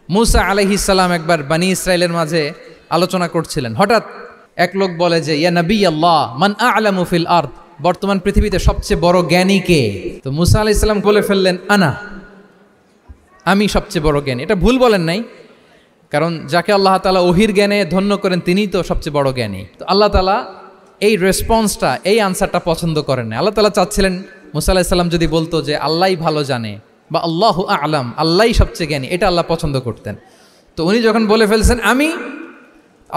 মুসা আলাইহিস সালাম একবার বনি ইসরাইলের মাঝে আলোচনা করছিলেন, হঠাৎ এক লোক বলে যে ইয়া নবী আল্লাহ মান আ'লামু ফিল আরদ, বর্তমান পৃথিবীতে সবচেয়ে বড় জ্ঞানী কে? তো মুসা আলাইহিস সালাম বলে ফেললেন আনা, আমি সবচেয়ে বড় জ্ঞানী। এটা ভুল বলেন নাই, কারণ যাকে আল্লাহ তাআলা ওহির জ্ঞানে ধন্য করেন তিনিই তো সবচেয়ে বড় জ্ঞানী। তো আল্লাহ তাআলা এই রেসপন্সটা, এই আনসারটা পছন্দ করেন না। আল্লাহ তাআলা চাচ্ছিলেন মুসা আলাইহিস সালাম যদি বলতো যে আল্লাহই ভালো জানে বা আল্লাহু আ'লাম, আল্লাহই সবচেয়ে জ্ঞানী, এটা আল্লাহ পছন্দ করতেন। তো উনি যখন বলে ফেলছেন আমি,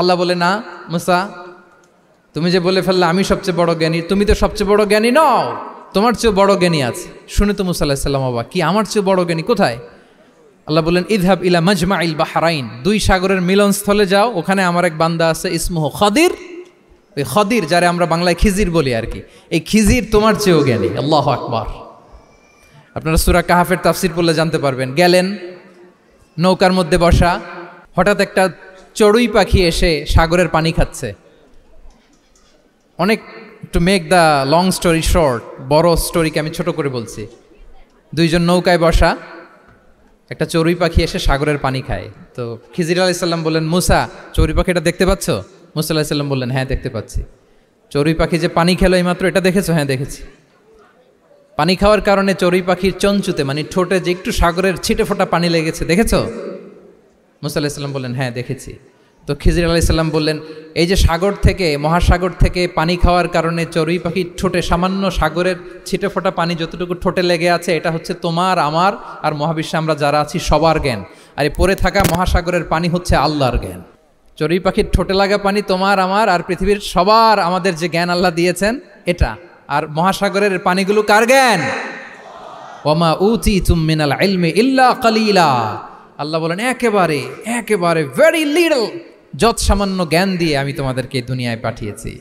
আল্লাহ বলে না মুসা, তুমি যে বলে ফেললে আমি সবচেয়ে বড় জ্ঞানী, তুমি তো সবচেয়ে বড় জ্ঞানী নও, তোমার চেয়েও বড় জ্ঞানী আছে। শুনে তো মুসা আলাইহিস সালাম অবাক, কি আমার চেয়েও বড় জ্ঞানী কোথায়? আল্লাহ বললেন ইযহাব ইলা মাজমাইল বাহরাইন, দুই সাগরের মিলনস্থলে যাও, ওখানে আমার এক বান্দা আছে ইসমুহু খাদির। ওই খাদির, যারে আমরা বাংলায় খিজির বলি আর কি, এই খিজির তোমার চেয়েও জ্ঞানী। আল্লাহু আকবার। আপনারা সূরা কাহাফের তাফসীর পড়লে জানতে পারবেন। গেলেন, নৌকার মধ্যে বসা, হঠাৎ একটা চড়ুই পাখি এসে সাগরের পানি খাচ্ছে। অনেক, to make the long story short, বড় স্টোরিকে আমি ছোট করে বলছি। দুইজন নৌকায় বসা, একটা চড়ুই পাখি এসে সাগরের পানি খায়। তো খিজির আলাইহিস সালাম বললেন মুসা, চড়ুই পাখিটা দেখতে পাচ্ছ? মুসা আলাইহিস সালাম বললেন হ্যাঁ দেখতে পাচ্ছি। চড়ুই পাখি যে পানি খেলো এইমাত্র, এটা দেখেছো? হ্যাঁ দেখেছি। পানি খাওয়ার কারণে চড়ুই পাখির চঞ্চুতে, মানে ঠোঁটে যে একটু সাগরের ছিটে ফোটা পানি লেগেছে, দেখেছো? মুসা আলাইহিস সালাম বললেন হ্যাঁ দেখেছি। তো খিজির আলাইহিস সালাম বললেন এই যে সাগর থেকে, মহাসাগর থেকে পানি খাওয়ার কারণে চড়ুই পাখির ঠোঁটে সামান্য সাগরের ছিটে ফোটা পানি যতটুকু ঠোঁটে লেগে আছে, এটা হচ্ছে তোমার, আমার আর মহাবিশ্বে আমরা যারা আছি সবার জ্ঞান। আর এই পড়ে থাকা মহাসাগরের পানি হচ্ছে আল্লাহর জ্ঞান। চড়ুই পাখির ঠোঁটে লাগা পানি তোমার, আমার আর পৃথিবীর সবার, আমাদের যে জ্ঞান আল্লাহ দিয়েছেন এটা। আর মহাসাগরের পানিগুলো কার জ্ঞান? ওয়ামা উতিতুম মিনাল ইলমি ইল্লা কালিলা। আল্লাহ বলেন একেবারে একেবারে ভেরি লিটল, যৎসামান্য জ্ঞান দিয়ে আমি তোমাদেরকে দুনিয়ায় পাঠিয়েছি।